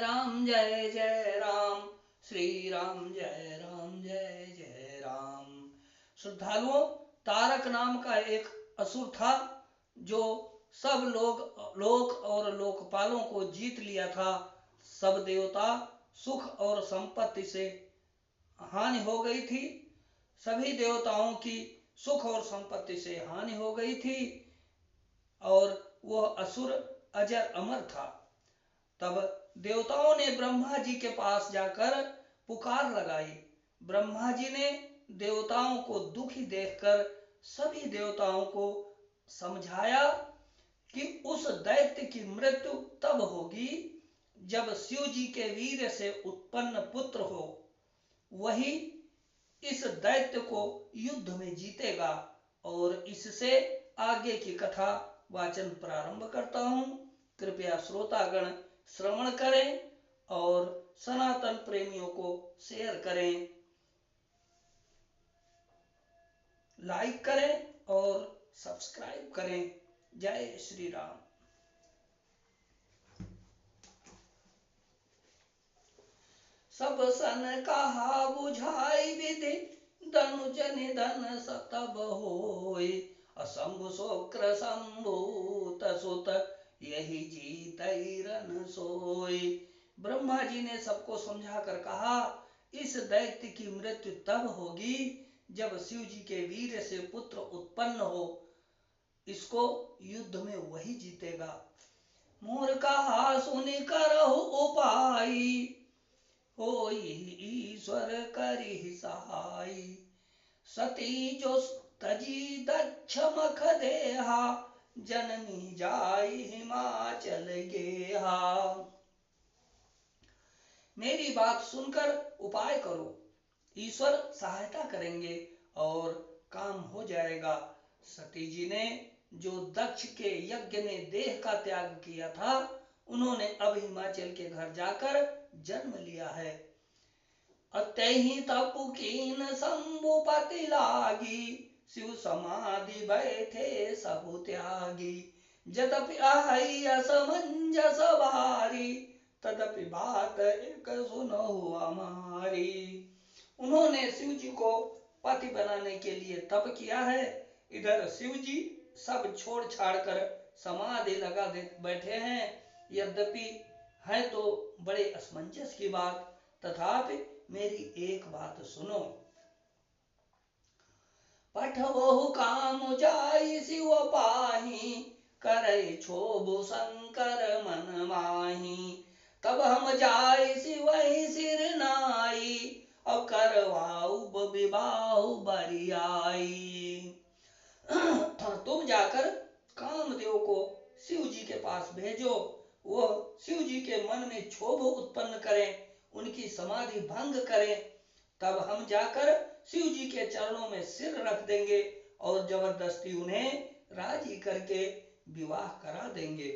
राम जय जय राम, श्री राम जय राम जय जय राम। श्रद्धालुओं, तारक नाम का एक असुर था जो सब लोक और लोकपालों को जीत लिया था। सब देवता सुख और संपत्ति से हानि हो गई थी। सभी देवताओं की सुख और संपत्ति से हानि हो गई थी और वह असुर अजर अमर था। तब देवताओं ने ब्रह्मा जी के पास जाकर पुकार लगाई। ब्रह्मा जी ने देवताओं को दुखी देखकर सभी देवताओं को समझाया कि उस दैत्य की मृत्यु तब होगी जब शिव जी के वीर से उत्पन्न पुत्र हो। वही इस दैत्य को युद्ध में जीतेगा। और इससे आगे की कथा वाचन प्रारंभ करता हूँ। कृपया श्रोतागण श्रवण करें और सनातन प्रेमियों को शेयर करें, लाइक करें और सब्सक्राइब करें। जय श्री राम। सब सन कहा बुझाई विधि, धनुज निधन सतब होय। असंभु शोक्र संभूत सुत, यही जीतई रन सोय। ब्रह्मा जी ने सबको समझाकर कहा, इस दैत्य की मृत्यु तब होगी जब शिव जी के वीर से पुत्र उत्पन्न हो। इसको युद्ध में वही जीतेगा। मोर कहा सुनि करहु उपाय, होई ईश्वर करिहि सहाय। सती जो तजी दक्ष मख देहा, जनमी जाई हिमाचल गेहा। मेरी बात सुनकर उपाय करो, ईश्वर सहायता करेंगे और काम हो जाएगा। सती जी ने जो दक्ष के यज्ञ में देह का त्याग किया था, उन्होंने अब हिमाचल के घर जाकर जन्म लिया है। अतहि तपु कीन शंभुपति लागी, शिव समाधि बैठे सबु त्यागी। जदपि आहई असमंजस भारी, तदपि बात एक सुनहु हमारी। उन्होंने शिव जी को पति बनाने के लिए तप किया है। इधर शिव जी सब छोड़ छाड़ कर समाधि लगा दे बैठे हैं। यद्यपि है तो बड़े असमंजस की बात, तथापि मेरी एक बात सुनो। पठवहु काम जाई शिव पाही, करे क्षोभु शंकर मन माही। तब हम जाय शिवहि सिर नाई, अब करवाऊ विवाह बरियाई। तुम जाकर कामदेव को शिव जी के पास भेजो। वह शिव जी के मन में क्षोभ उत्पन्न करें, उनकी समाधि भंग करें। तब हम जाकर शिव जी के चरणों में सिर रख देंगे और जबरदस्ती उन्हें राजी करके विवाह करा देंगे।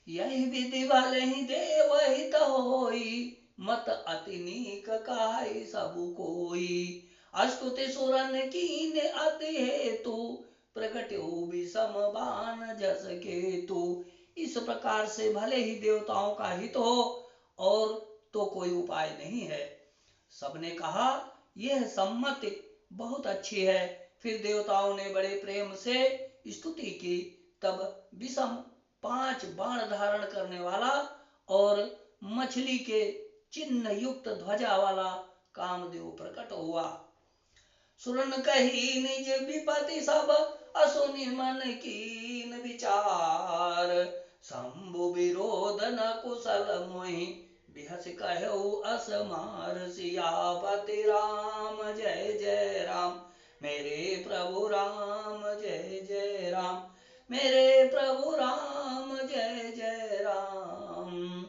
यही विधि भले ही देव हित होई, मत अति नीक काई सबु कोई। अस्तुति सुरन कीन अति हेतु, प्रगट्यो विषम बान जस केतु। इस प्रकार से भले ही देवताओं का हित हो और तो कोई उपाय नहीं है। सबने कहा, यह सम्मति बहुत अच्छी है। फिर देवताओं ने बड़े प्रेम से स्तुति की। तब विषम 5 बाण धारण करने वाला और मछली के चिन्ह युक्त ध्वजा वाला कामदेव प्रकट हुआ। सुरन कही निज विपति सब, असुनि मन कीन विचार। शंभु विरोध न कुशल मोहि, बिहस कहु असमार। सियापति राम जय जय राम, मेरे प्रभु राम जय जय राम, मेरे प्रभु राम जय जय राम।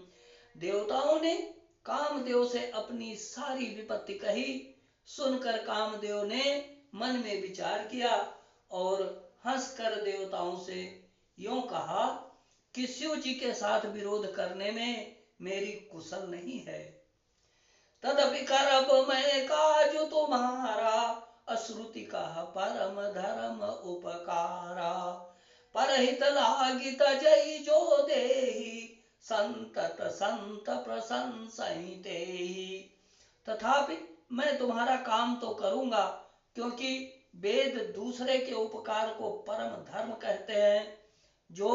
देवताओं ने कामदेव से अपनी सारी विपत्ति कही। सुनकर कामदेव ने मन में विचार किया और हंसकर देवताओं से यूं कहा कि शिव जी के साथ विरोध करने में मेरी कुशल नहीं है। तदपि करब मैं काज तुम्हारा, अश्रुति कह परम धर्म उपकारा। परहित लागी तजई जो देही, संतत संत प्रशंसते ही। तथापि मैं तुम्हारा काम तो करूंगा, क्योंकि वेद दूसरे के उपकार को परम धर्म कहते हैं। जो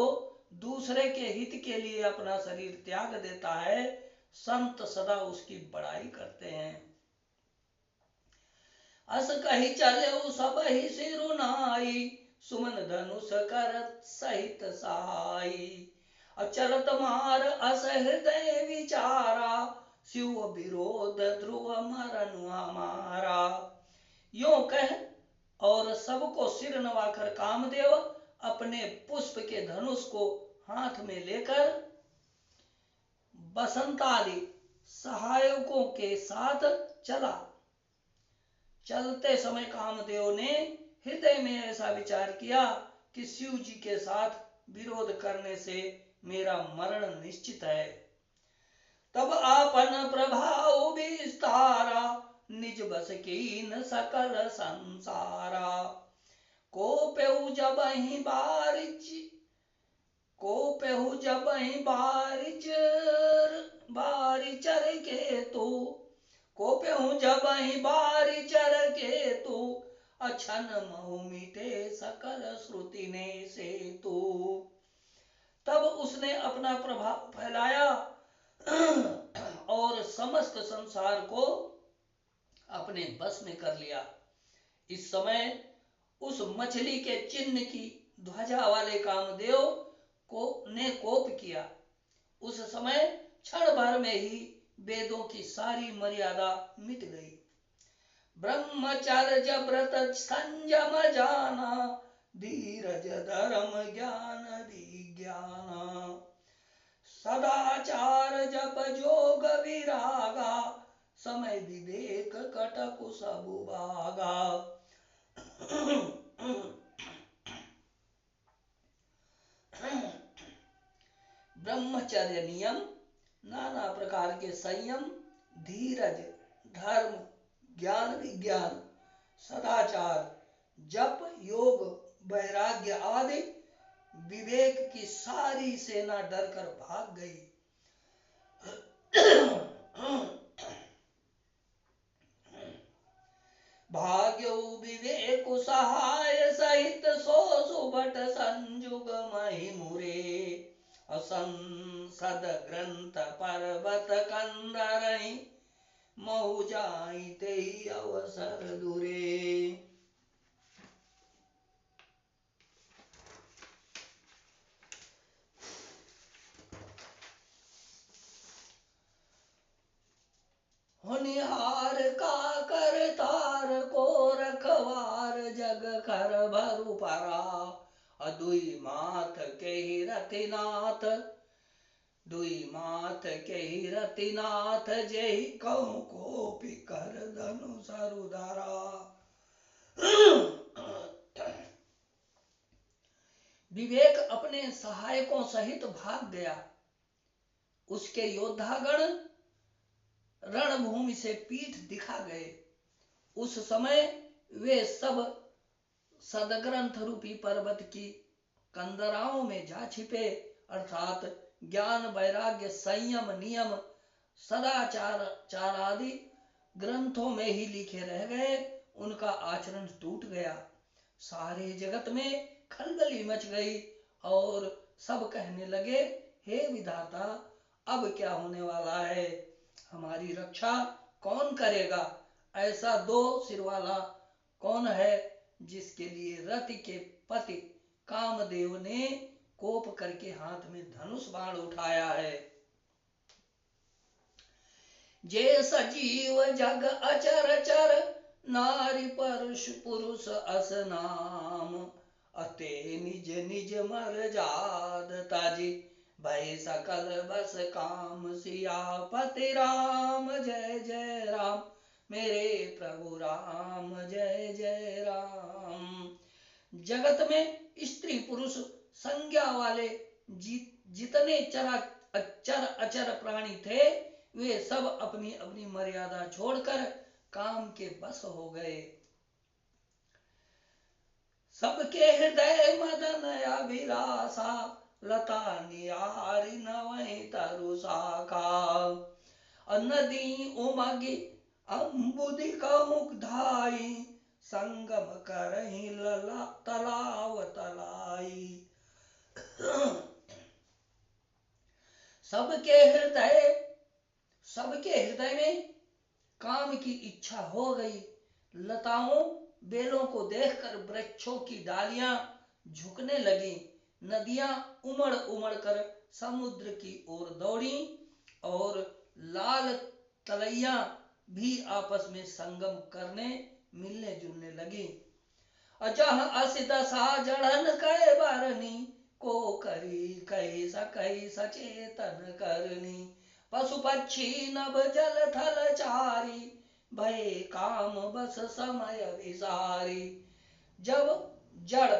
दूसरे के हित के लिए अपना शरीर त्याग देता है, संत सदा उसकी बड़ाई करते हैं। अस कही चले सब ही सिरुनाई, सुमन धनुष कर सहित साई। अचरत मार अस हृदय विचारा, शिव विरोध ध्रुव मरन हमारा। यो कह और सबको सिर नवाकर कामदेव अपने पुष्प के धनुष को हाथ में लेकर बसंतादि सहायकों के साथ चला। चलते समय कामदेव ने हृदय में ऐसा विचार किया कि शिव जी के साथ विरोध करने से मेरा मरण निश्चित है। तब आपन प्रभाव विस्तारा, निज बस कीन सकल संसारा। कोपेहु जबहि बारिचर के तू, कोपेहु जबहि बारिचर के तू। अछन महु मिटे सकल श्रुति ने से तू। तब उसने अपना प्रभाव फैलाया और समस्त संसार को अपने बस में कर लिया। इस समय उस मछली के चिन्ह की ध्वजा वाले कामदेव ने कोप किया। उस समय क्षण भर में ही वेदों की सारी मर्यादा मिट गई। ब्रह्मचर्य व्रत संयम जाना, धीरज धर्म ज्ञान विज्ञान। सदाचार जप जोग विरागा, समय विवेक कटकु सबु भागा। ब्रह्मचर्य नियम, नाना प्रकार के संयम, धीरज, धर्म, ज्ञान विज्ञान, सदाचार, जप, योग, वैराग्य आदि विवेक की सारी सेना डरकर भाग गई। भाग्यो विवेक सहाय सहित, सो सुबट संजुग महि मुरे। असंसद ग्रंथ पर्वत कंदरहि, महु जाइते अवसर दुरे। होनिहार का करतार को रखवार, जग कर भरु परा। दुई मात के रतिनाथ, दुई मात के रतिनाथ, जेहि कहूँ कोपि कर धनुष रुधारा। विवेक अपने सहायकों सहित भाग गया। उसके योद्धागण रणभूमि से पीठ दिखा गए। उस समय वे सब सदग्रंथ रूपी पर्वत की कंदराओं में जा छिपे, अर्थात ज्ञान, वैराग्य, संयम, नियम, सदाचार आदि ग्रंथों में ही लिखे रह गए। उनका आचरण टूट गया। सारे जगत में खलबली मच गई और सब कहने लगे, हे विधाता, अब क्या होने वाला है? हमारी रक्षा कौन करेगा? ऐसा दो सिर वाला कौन है जिसके लिए रति के पति कामदेव ने कोप करके हाथ में धनुष बाण उठाया है। जे सजीव जग अचर चर, नारी पुरुष अस नाम। अते निज निज मर जाद ताजी, भय सकल बस काम। सियापति राम जय जय राम, मेरे प्रभु राम जय जय राम। जगत में स्त्री पुरुष संज्ञा वाले जितने चर अचर प्राणी थे, वे सब अपनी अपनी मर्यादा छोड़कर काम के बस हो गए। सबके हृदय मदन अभिलाषा, लता निहारी नवै तरु शाखा। नदी उमगी अम्बुदि कमुक धाई, संगम करहि लला तलाव तलाई। सबके हृदय में काम की इच्छा हो गई। लताओं बेलों को देखकर वृक्षों की डालियां झुकने लगी। नदियां उमड़ उमड़ कर समुद्र की ओर दौड़ी और लाल तलैया भी आपस में संगम करने मिलने जुलने लगी। अजह अस दशा जड़न कै बारनी, को करी कही सचेतन करनी। पशु पक्षी नभ जल थल चारी, भय काम बस समय विसारी। जब जड़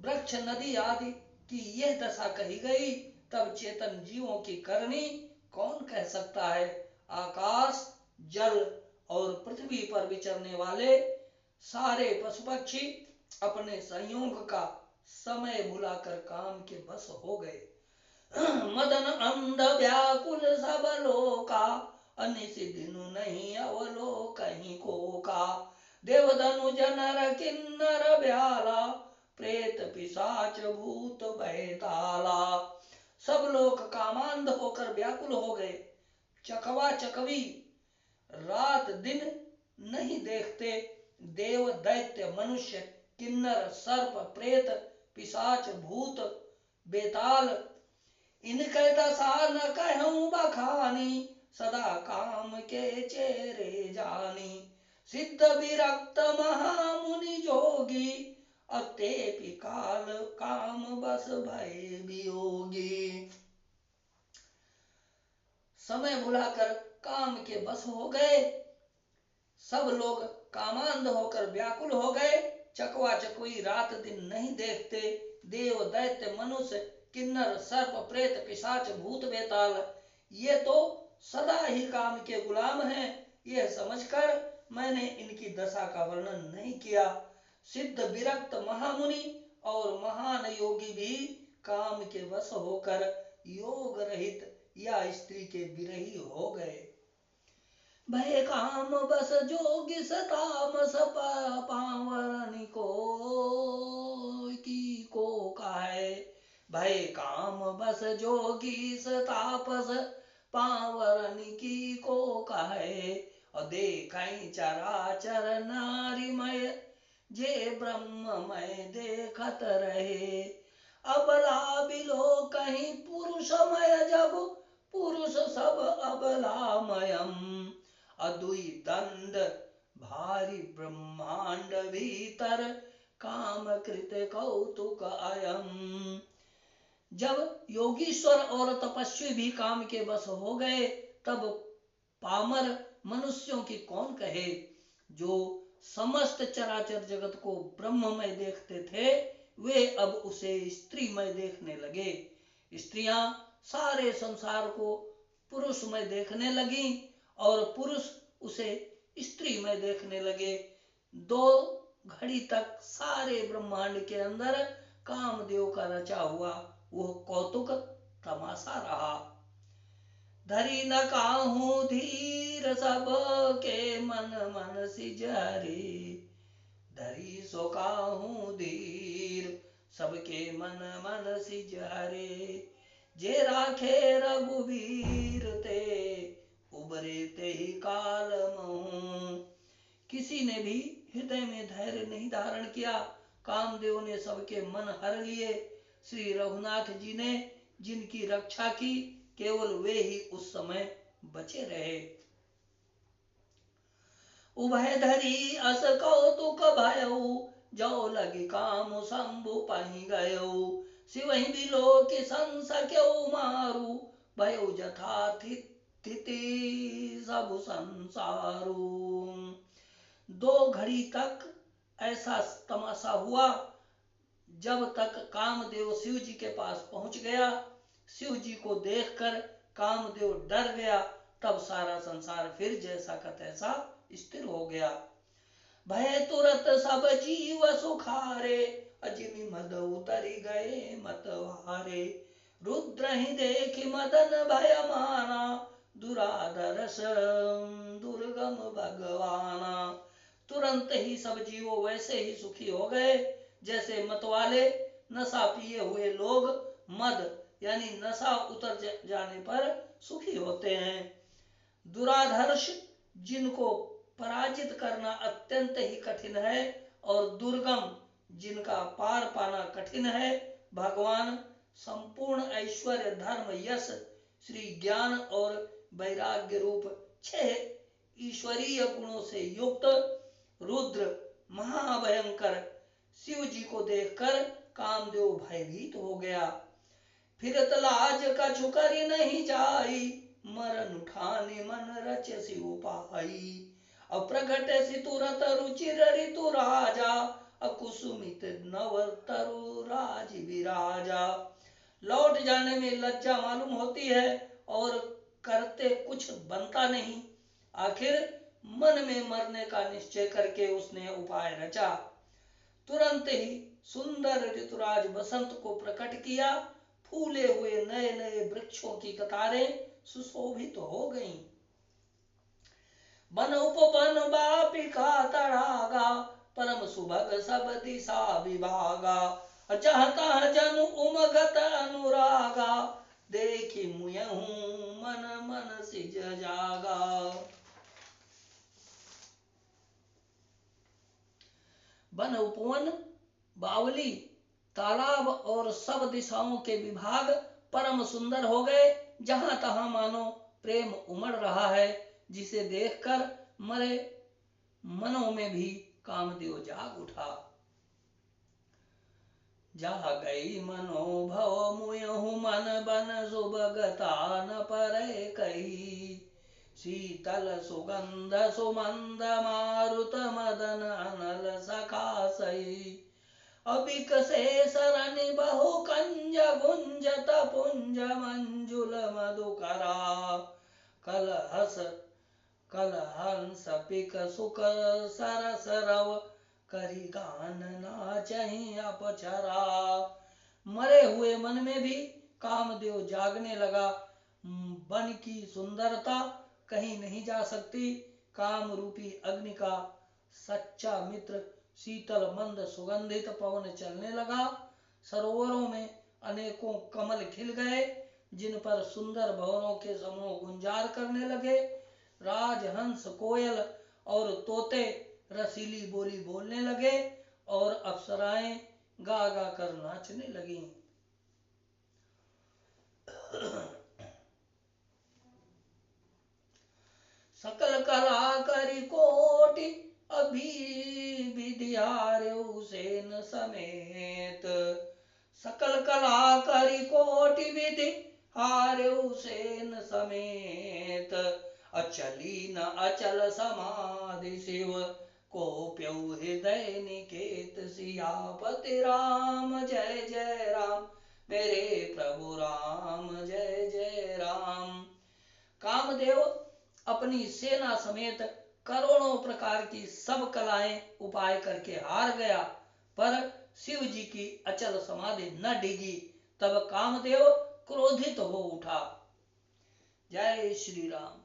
वृक्ष नदी आदि की यह दशा कही गई, तब चेतन जीवों की करनी कौन कह सकता है। आकाश, जल और पृथ्वी पर विचरने वाले सारे पशु पक्षी अपने संयोग का समय भुलाकर काम के बस हो गए। मदन अंध व्याकुल सब लोका, अनिस दिनु नहीं अवलो कहीं को का। देवधनु जनर किन्नर ब्याला, प्रेत पिशाच भूत बैताला। सब लोग कामांध होकर व्याकुल हो गए। चकवा चकवी रात दिन नहीं देखते। देव दैत्य मनुष्य किन्नर सर्प प्रेत पिशाच भूत बेताल, इनके दशा न कहूं बखानी, सदा काम के चेरे जानी। सिद्ध विरक्त महामुनि जोगी, अतेपि काल काम बस भय वियोगी। समय भुलाकर काम के बस हो गए। सब लोग कामांध होकर व्याकुल हो गए। चकवा चकवी रात दिन नहीं देखते। देव दैत्य मनुष्य किन्नर सर्प प्रेत पिशाच भूत बेताल, ये तो सदा ही काम के गुलाम हैं। यह समझकर मैंने इनकी दशा का वर्णन नहीं किया। सिद्ध विरक्त महामुनि और महान योगी भी काम के वश होकर योग रहित या स्त्री के विरही हो गए। भय काम बस जोगी सतामस पावरनि को की को काहे। भय काम बस जोगी सतापस पावरनि की को काहे। और देखै चराचर नारीमय, जे ब्रह्ममय देखत रहे। अबला बिलो कहीं पुरुषमय, जब पुरुष सब अबलामयम। अदुई दंड भारी ब्रह्मांड भीतर, काम कृत कौतुक अयम। जब योगीश्वर और तपस्वी भी काम के बस हो गए, तब पामर मनुष्यों की कौन कहे। जो समस्त चराचर जगत को ब्रह्ममय देखते थे, वे अब उसे स्त्रीमय देखने लगे। स्त्रियां सारे संसार को पुरुषमय देखने लगी और पुरुष उसे स्त्रीमय देखने लगे। 2 घड़ी तक सारे ब्रह्मांड के अंदर कामदेव का रचा हुआ वह कौतुक तमाशा रहा। धरी न काहू धीर सब के मन मन सिजहरी। धरी सो काहू धीर सबके मन मन सिजहरे। जे राखे रघुवीर ते, उबरे ते ही काल महू। किसी ने भी हृदय में धैर्य नहीं धारण किया। कामदेव ने सबके मन हर लिए। श्री रघुनाथ जी ने जिनकी रक्षा की, केवल वे ही उस समय बचे रहे। उभय धरी अस कौतुक भयऊ, जो लगी काम शंभु पहि गयऊ। शिवहि बिलो कि संसक्यऊ मारू, भयऊ जथा स्थिति सब संसारू। 2 घड़ी तक ऐसा तमाशा हुआ। जब तक कामदेव शिव जी के पास पहुंच गया, शिव जी को देखकर कामदेव डर गया, तब सारा संसार फिर जैसा का तैसा स्थिर हो गया। भय तुरत सब जीव सुखारे, अजिमि मद उतरी गए मतवारे। रुद्र ही देखी मदन भय माना, दुराधरस दुर्गम भगवाना। तुरंत ही सब जीवों वैसे ही सुखी हो गए जैसे मतवाले नशा पिए हुए लोग मद यानी नशा उतर जाने पर सुखी होते हैं। दुराधर्ष जिनको पराजित करना अत्यंत ही कठिन है और दुर्गम जिनका पार पाना कठिन है, भगवान संपूर्ण ऐश्वर्य धर्म यश श्री ज्ञान और वैराग्य रूप 6 ईश्वरीय गुणों से युक्त रुद्र महाभयंकर शिव जी को देखकर कामदेव भयभीत हो गया। फिर लाज कछु करि नहीं जाई, मरन उठाने मन रच शिव पाई। अप्रगट सि तुरत रुचिर ऋतु राजा, अकुसुमित नव तरु राज विराजा। लौट जाने में लज्जा मालूम होती है और करते कुछ बनता नहीं। आखिर मन में मरने का निश्चय करके उसने उपाय रचा। तुरंत ही सुंदर ऋतुराज बसंत को प्रकट किया। फूले हुए नए नए वृक्षों की कतारें सुशोभित हो गईं। बन उपवन बापिका तड़ागा, परम सुभग सब दिशा विभागा। जहाँ तहाँ जनु उमगत अनुरागा, देखी मुयहु मन मन सिज जागा। वन उपवन बावली तालाब और सब दिशाओं के विभाग परम सुंदर हो गए। जहां तहां मानो प्रेम उमड़ रहा है, जिसे देखकर मरे मनों में भी कामदेव जाग उठा। जा गई मनोभव मुयहु मन बन सुभगता न परे कही। शीतल सुगंध सुमंद मारुत मदन अनल सखा सही। अबिकसे सरनि बहु कंज गुंजत पुंज मंजुल मधुकरा। कलहंस पिक सुख सरस रव, करी गान नाचहि अपचरा। मरे हुए मन में भी कामदेव जागने लगा। वन की सुंदरता कहीं नहीं जा सकती। काम रूपी अग्नि का सच्चा मित्र शीतल मंद सुगंधित पवन चलने लगा। सरोवरों में अनेकों कमल खिल गए, जिन पर सुंदर भंवरों के समूह गुंजार करने लगे। राजहंस कोयल और तोते रसीली बोली बोलने लगे और अप्सराएं गा गा कर नाचने लगीं। सकल कला करी कोटि अभी विद्यार्यु सेन समेत। सकल कला करी कोटि विधि हार्यु सेन समेत। अचली न अचल समाधि शिव, कोप्यउ हृदय निकेत सियापति राम। जय जय राम मेरे प्रभु राम, जय जय राम। कामदेव अपनी सेना समेत करोड़ों प्रकार की सब कलाएं उपाय करके हार गया, पर शिव जी की अचल समाधि न डिगी। तब कामदेव क्रोधित हो उठा। जय श्री राम।